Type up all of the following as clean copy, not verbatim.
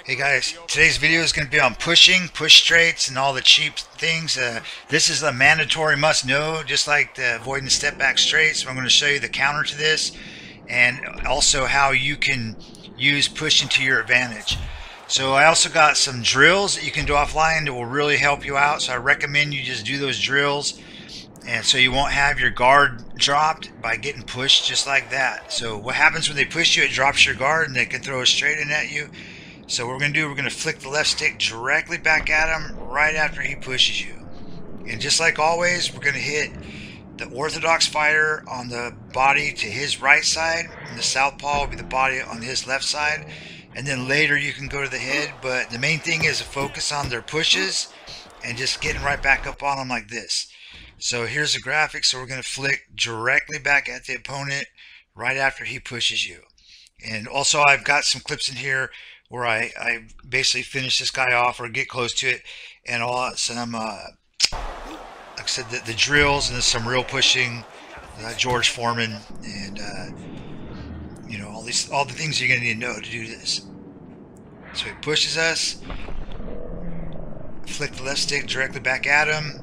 Hey guys, today's video is going to be on pushing, push straights, and all the cheap things. This is a mandatory must know, just like the avoiding step back straights. So I'm going to show you the counter to this and also how you can use pushing to your advantage. So I also got some drills that you can do offline that will really help you out. So I recommend you just do those drills, and so you won't have your guard dropped by getting pushed just like that. So what happens when they push you, it drops your guard and they can throw a straight in at you. So what we're going to do, we're going to flick the left stick directly back at him right after he pushes you. And just like always, we're going to hit the orthodox fighter on the body to his right side, and the southpaw will be the body on his left side. And then later you can go to the head, but the main thing is to focus on their pushes and just getting right back up on them like this. So here's the graphic. So we're going to flick directly back at the opponent right after he pushes you. And also I've got some clips in here where I basically finish this guy off or get close to it, and all some like I said, the drills, and some real pushing, George Foreman, and you know, all the things you're gonna need to know to do this. So he pushes us, flick the left stick directly back at him,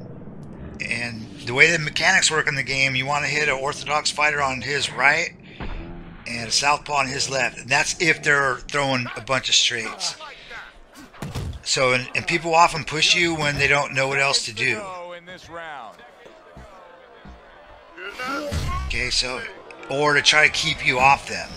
and the way the mechanics work in the game, you want to hit an orthodox fighter on his right and a southpaw on his left, and that's if they're throwing a bunch of straights. So and people often push you when they don't know what else to do. Okay, so or to try to keep you off them.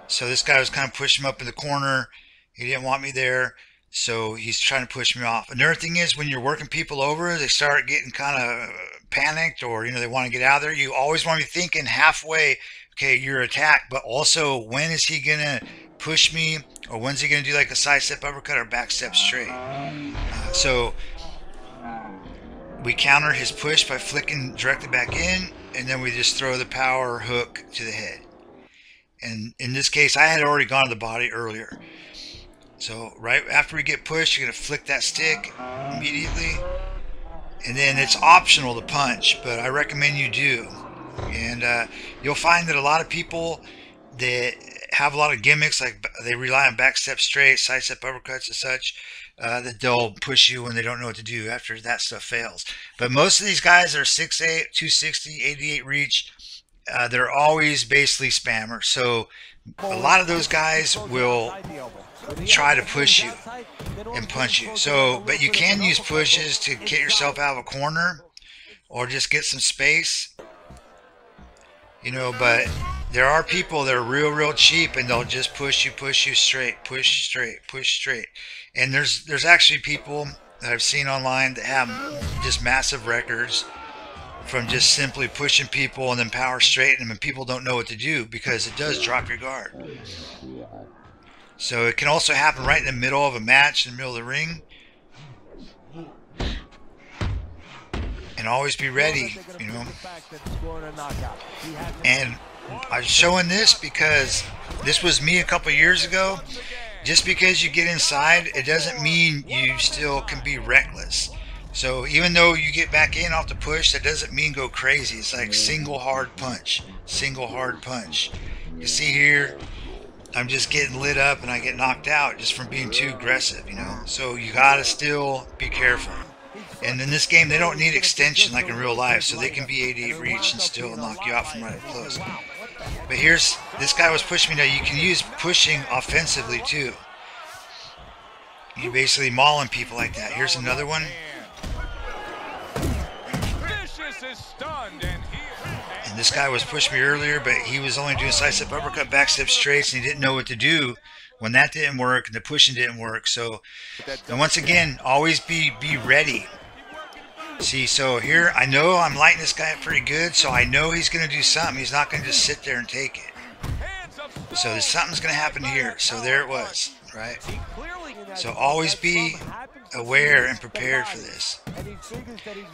So this guy was kind of pushing him up in the corner. He didn't want me there, so he's trying to push me off. Another thing is, when you're working people over, they start getting kind of panicked, or they want to get out of there. You always want to be thinking halfway, okay, your attack, but also when is he gonna push me, or when's he gonna do like a side step uppercut or back step straight. So we counter his push by flicking directly back in, and then we just throw the power hook to the head. And in this case, I had already gone to the body earlier. So right after we get pushed, you're gonna flick that stick immediately, and then it's optional to punch, but I recommend you do. And you'll find that a lot of people that have a lot of gimmicks, like they rely on back step straight, side step uppercuts and such, that they'll push you when they don't know what to do after that stuff fails. But most of these guys are 6'8", 260, 88 reach. They're always basically spammers. So a lot of those guys will try to push you and punch you. So, but you can use pushes to get yourself out of a corner or just get some space. But there are people that are real cheap, and they'll just push you straight, push straight. And there's actually people that I've seen online that have just massive records from just simply pushing people and then power straight them, and people don't know what to do because it does drop your guard. So it can also happen right in the middle of a match, in the middle of the ring. And always be ready, And I'm showing this because this was me a couple years ago. Just because you get inside, it doesn't mean you still can be reckless. So even though you get back in off the push, that doesn't mean go crazy. It's like single hard punch. You see here, I'm just getting lit up and I get knocked out just from being too aggressive, So you gotta still be careful. And in this game, they don't need extension like in real life, so they can be 88 reach and still knock you out from right up close. But here's, this guy was pushing me. Now you can use pushing offensively too. You basically mauling people like that. Here's another one. And this guy was pushing me earlier, but he was only doing side step uppercut, back step straights, and he didn't know what to do when that didn't work and the pushing didn't work. So, and once again, always be ready. See, so here I know I'm lighting this guy up pretty good, so I know he's going to do something. He's not going to just sit there and take it. So there's something's going to happen here. So there it was, right? So always be aware and prepared for this.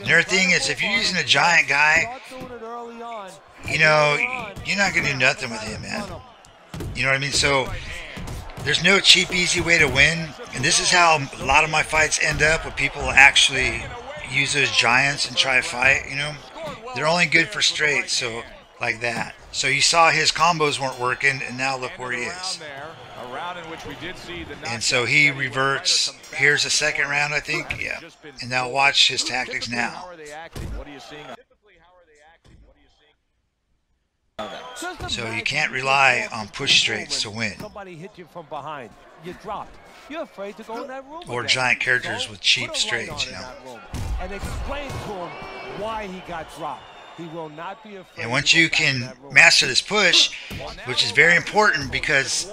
Another thing is, if you're using a giant guy, you're not going to do nothing with him, man. You know what I mean? So there's no cheap, easy way to win. And this is how a lot of my fights end up, with people actually use those giants and try to fight, They're only good for straight, so like that. So you saw his combos weren't working, and now look where he is. And so he reverts. Here's a second round, I think. Yeah. And now watch his tactics now. So you can't rely on push straights to win. Somebody hit you from behind. You dropped. You're afraid to go in that room. Or giant characters with cheap straights, you know. And explain to him why he got dropped. He will not be afraid. And once you can master this push, which is very important because,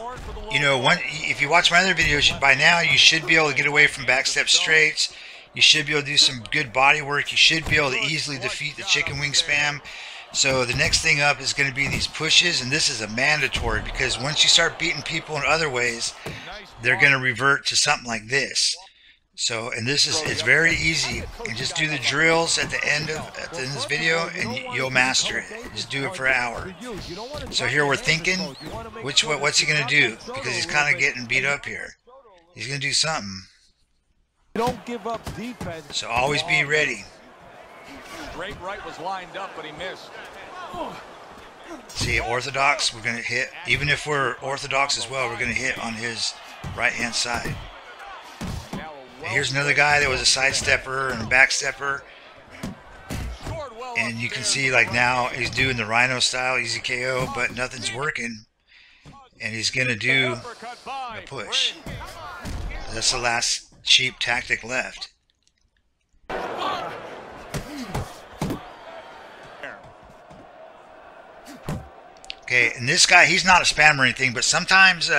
you know, if you watch my other videos, by now you should be able to get away from backstep straights. You should be able to do some good body work. You should be able to easily defeat the chicken wing spam. So the next thing up is going to be these pushes, and this is a mandatory because once you start beating people in other ways, they're going to revert to something like this. So, and it's very easy. And just do the drills at the end of this video, and you'll master it. Just do it for an hour. So here we're thinking, what's he going to do? Because he's kind of getting beat up here. He's going to do something. Don't give up defense. So always be ready. Straight right was lined up, but he missed. See, orthodox, we're going to hit. Even if we're orthodox as well, we're going to hit on his right-hand side. Here's another guy that was a sidestepper and a backstepper. And you can see, like, now he's doing the Rhino style easy KO, but nothing's working. And he's going to do a push. That's the last cheap tactic left. Okay, and this guy, he's not a spammer or anything, but sometimes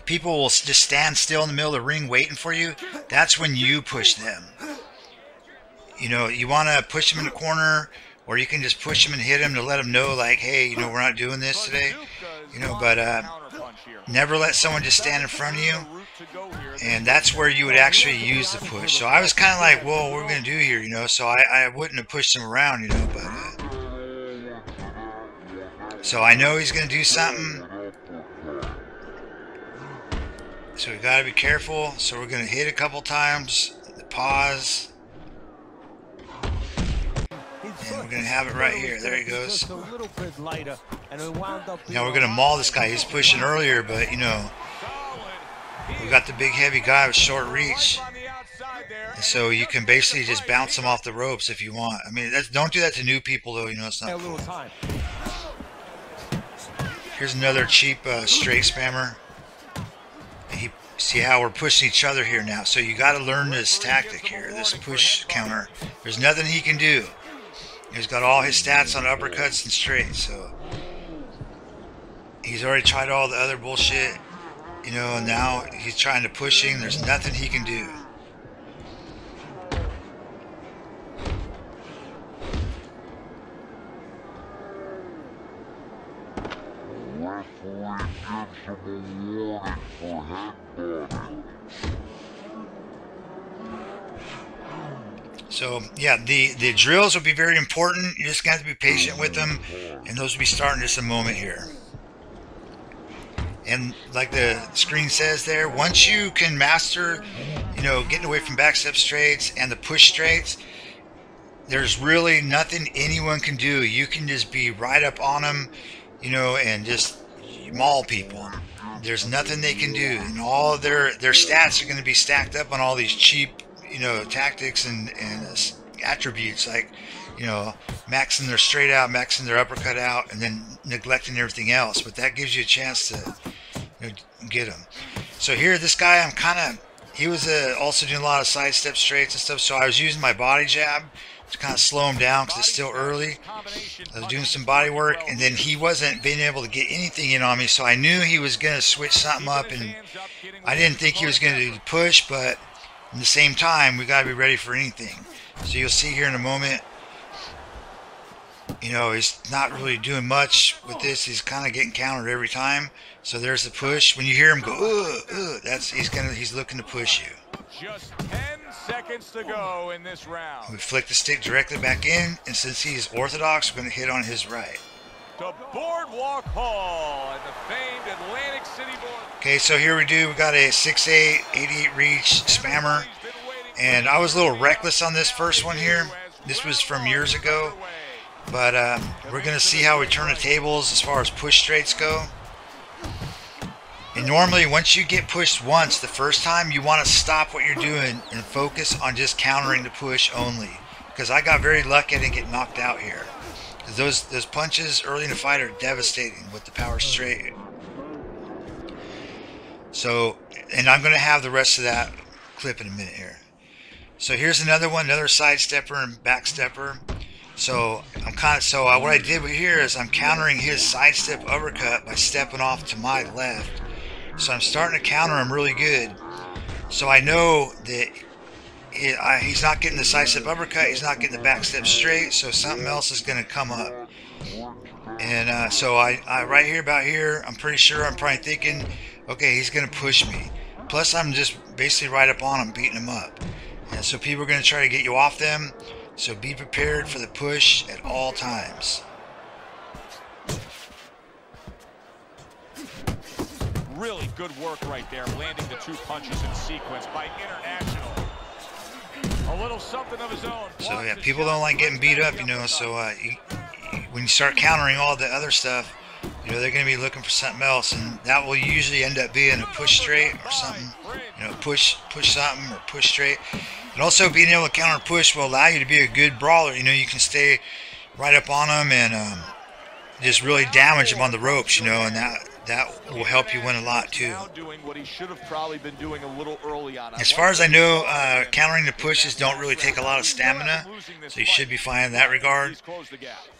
people will just stand still in the middle of the ring waiting for you. That's when you push them. You know, you want to push them in the corner, or you can just push them and hit them to let them know, like, hey, you know, we're not doing this today. You know, but never let someone just stand in front of you. And that's where you would actually use the push. So I was kind of like, well, what are we going to do here, you know? So I wouldn't have pushed him around, you know, but... So I know he's going to do something. So we got to be careful. So we're going to hit a couple times. Pause. And we're going to have it right here. There he goes. Now we're going to maul this guy. He's pushing earlier, but, you know, we got the big heavy guy with short reach. And so you can basically just bounce him off the ropes if you want. I mean, don't do that to new people, though. You know, it's not cool. Here's another cheap straight spammer. See how we're pushing each other here now. So you got to learn this tactic here, this push counter. There's nothing he can do. He's got all his stats on uppercuts and straights. So he's already tried all the other bullshit, you know, and now he's trying to pushing. There's nothing he can do. So yeah, the drills will be very important. You just got to be patient with them, and those will be starting just a moment here. And like the screen says there, once you can master, you know, getting away from backstep straights and the push straights, there's really nothing anyone can do. You can just be right up on them, you know, and just maul people. There's nothing they can do, and all their stats are going to be stacked up on all these cheap, you know, tactics and attributes, like, you know, maxing their straight out, maxing their uppercut out, and then neglecting everything else. But that gives you a chance to, you know, get them. So here, this guy, he was also doing a lot of sidestep straights and stuff. So I was using my body jab to kind of slow him down because it's still early. I was doing some body work, and then he wasn't being able to get anything in on me. So I knew he was going to switch something up, and I didn't think he was going to do the push, but at the same time, we got to be ready for anything. So you'll see here in a moment, you know, he's not really doing much with this. He's kind of getting countered every time. So there's the push. When you hear him go, he's looking to push you. Just 10 seconds to go in this round. We flick the stick directly back in, and since he's orthodox, we're going to hit on his right. To Boardwalk Hall and the famed Atlantic City Board. Okay, so here we got a 6'8", 88 reach spammer, and I was a little reckless on this first one here. This was from years ago, but we're going to see how we turn the tables as far as push straights go. And normally, once you get pushed once, the first time, you want to stop what you're doing and focus on just countering the push only. Because I got very lucky I didn't get knocked out here. Because those punches early in the fight are devastating with the power straight. So, and I'm going to have the rest of that clip in a minute here. So here's another one, another side stepper and back stepper. So what I did here is I'm countering his side step uppercut by stepping off to my left. So I'm starting to counter him really good. So I know that he's not getting the side step uppercut, he's not getting the back step straight, so something else is going to come up. And so I right here about here, I'm pretty sure I'm probably thinking, okay, he's going to push me. Plus I'm just basically right up on him, beating him up. And so people are going to try to get you off them. So be prepared for the push at all times. Really good work right there, landing the 2 punches in sequence by International. A little something of his own. So yeah, people don't like getting beat up, you know. So when you start countering all the other stuff, you know, they're going to be looking for something else, and that will usually end up being a push straight or something. You know, push something or push straight. And also being able to counter push will allow you to be a good brawler. You know, you can stay right up on them and just really damage them on the ropes, you know, and that will help you win a lot too. As far as I know, countering the pushes don't really take a lot of stamina, so you should be fine in that regard.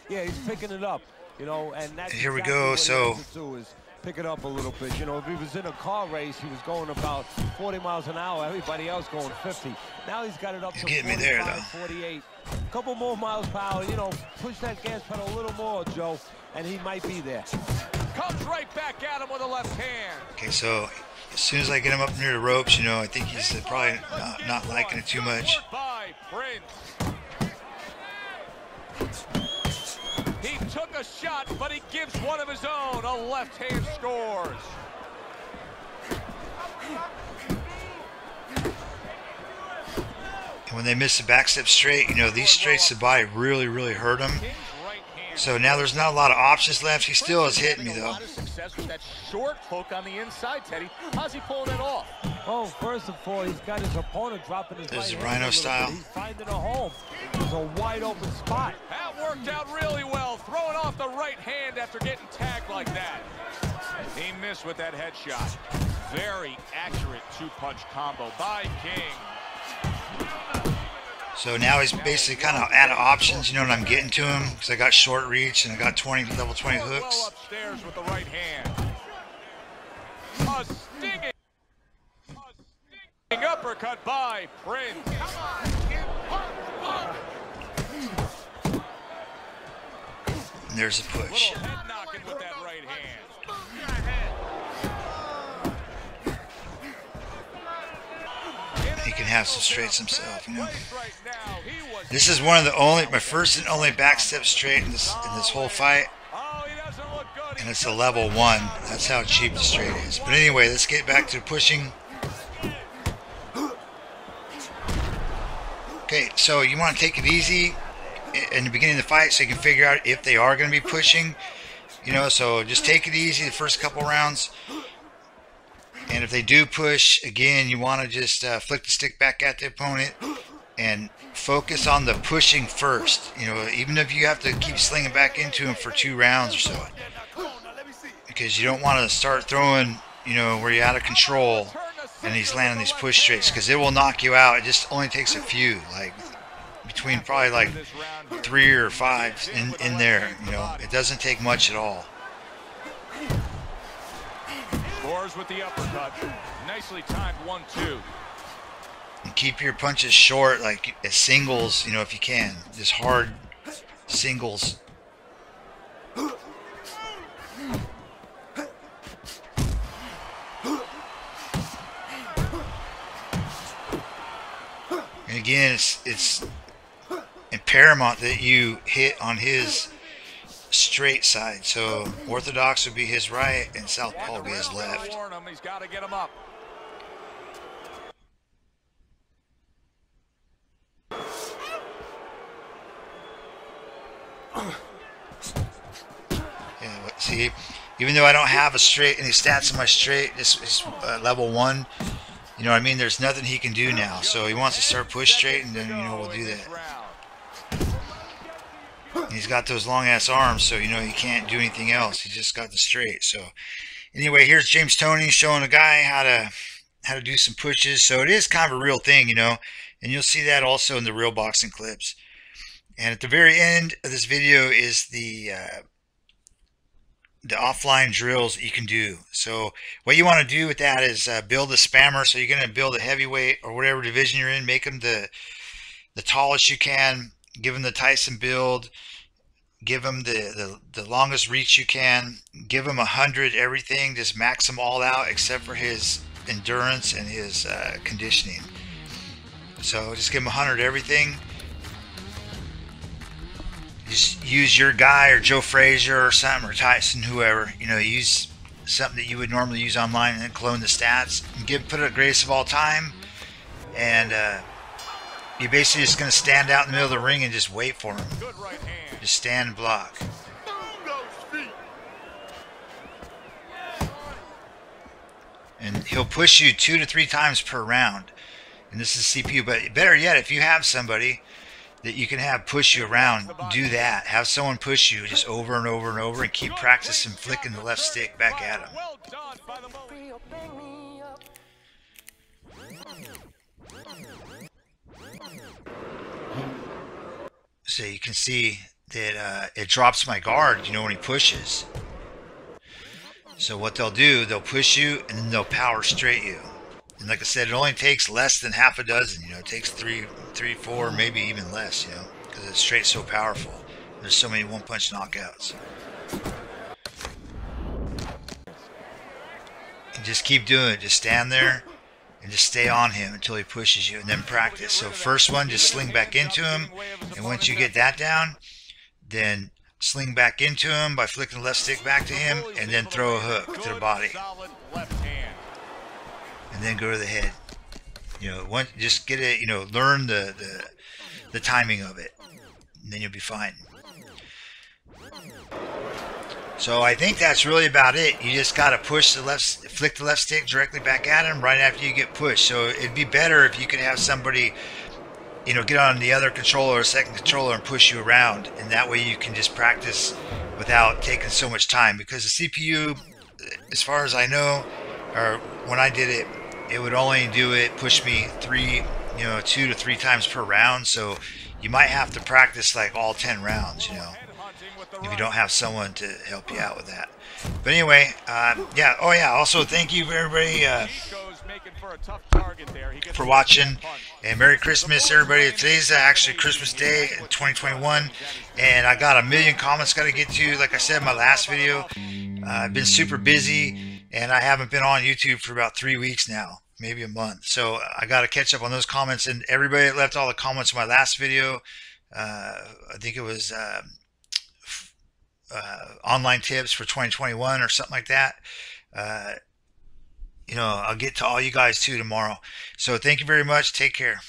Yeah, he's picking it up, you know, and that's here we exactly go. what So he has to do is pick it up a little bit. You know, if he was in a car race, he was going about 40 miles an hour. Everybody else going 50. Now he's got it up to 45, 48. A couple more miles per hour. You know, push that gas pedal a little more, Joe, and he might be there. Comes right back at him with a left hand. Okay, so as soon as I get him up near the ropes, you know, I think he's probably not liking it too much. He took a shot, but he gives one of his own. A left hand scores. And when they miss the back step straight, you know, these straights to the body really, really hurt him. So now there's not a lot of options left. He still is hitting me, though. Success with that short hook on the inside, Teddy. How's he pulling it off? Oh, first of all, he's got his opponent dropping his This is right Rhino hand style. He's finding a home. It's a wide open spot. That worked out really well, throwing off the right hand after getting tagged like that. He missed with that headshot. Very accurate 2-punch combo by King. So now he's basically kind of out of options, you know, when I'm getting to him, because I got short reach and I got level 20 hooks. Well upstairs with the right hand. A stinging uppercut by Prince. And there's a push. Little head knocking with that right hand. He can have some straights himself, you know. This is one of the my first and only backstep straight in this whole fight, and it's a level 1. That's how cheap the straight is. But anyway, let's get back to pushing. Okay, so you want to take it easy in the beginning of the fight so you can figure out if they are going to be pushing, you know. So just take it easy the first couple rounds. And if they do push, again, you want to just flick the stick back at the opponent and focus on the pushing first. You know, even if you have to keep slinging back into him for 2 rounds or so. Because you don't want to start throwing, you know, where you're out of control and he's landing these push straights, because it will knock you out. It just only takes a few, like between probably like 3 or 5 in there. You know, it doesn't take much at all. Scores with the uppercut. Nicely timed 1-2. And keep your punches short, like as singles, you know, if you can. Just hard singles. And again, it's paramount that you hit on his straight side. So orthodox would be his right and southpaw would be his left. He's got to get him up. Yeah, see, Even though I don't have any stats in my straight, it's level 1. You know what I mean? There's nothing he can do now. So he wants to start push straight, and then, you know, we'll do that. And he's got those long ass arms, so, you know, he can't do anything else. He just got the straight. So anyway, here's James Toney showing a guy how to do some pushes. So it is kind of a real thing, you know, and you'll see that also in the real boxing clips. And at the very end of this video is the offline drills that you can do. So what you want to do with that is build a spammer. So you're going to build a heavyweight or whatever division you're in, make them the tallest you can, give them the Tyson build, give them the longest reach you can, give him 100 everything, just max them all out except for his endurance and his conditioning. So just give him 100 everything. Just use your guy or Joe Frazier or something, or Tyson, whoever, you know, use something that you would normally use online and then clone the stats and put it at greatest of all time. And you're basically just going to stand out in the middle of the ring and just wait for him. Just stand and block. And he'll push you 2 to 3 times per round. And this is CPU, but better yet, if you have somebody that you can have push you around, do that. Have someone push you just over and over and over, and keep practicing flicking the left stick back at him. So you can see that it drops my guard, you know, when he pushes. So what they'll do, they'll push you and then they'll power straight you. And like I said, it only takes less than half a dozen, you know, it takes 3, 4, maybe even less, you know, because the straight's so powerful. There's so many one-punch knockouts. And just keep doing it. Just stand there and just stay on him until he pushes you, and then practice. So first one, just sling back into him, and once you get that down, then sling back into him by flicking the left stick back to him, and then throw a hook to the body. And then go to the head. You know, just get it, you know, learn the timing of it, and then you'll be fine. So I think that's really about it. You just gotta push the flick the left stick directly back at him right after you get pushed. So it'd be better if you could have somebody, you know, get on the other controller or second controller and push you around, and that way you can just practice without taking so much time. Because the CPU, as far as I know, or when I did it, it would only push me 2 to 3 times per round. So you might have to practice like all 10 rounds, you know, if you don't have someone to help you out with that. But anyway, yeah. Oh yeah. Also, thank you everybody for watching, and Merry Christmas, everybody. Today's actually Christmas Day in 2021, and I got a million comments got to get to. Like I said in my last video, I've been super busy, and I haven't been on YouTube for about 3 weeks now, maybe a month. So I got to catch up on those comments, and everybody that left all the comments in my last video, I think it was online tips for 2021 or something like that. You know, I'll get to all you guys too tomorrow. So thank you very much. Take care.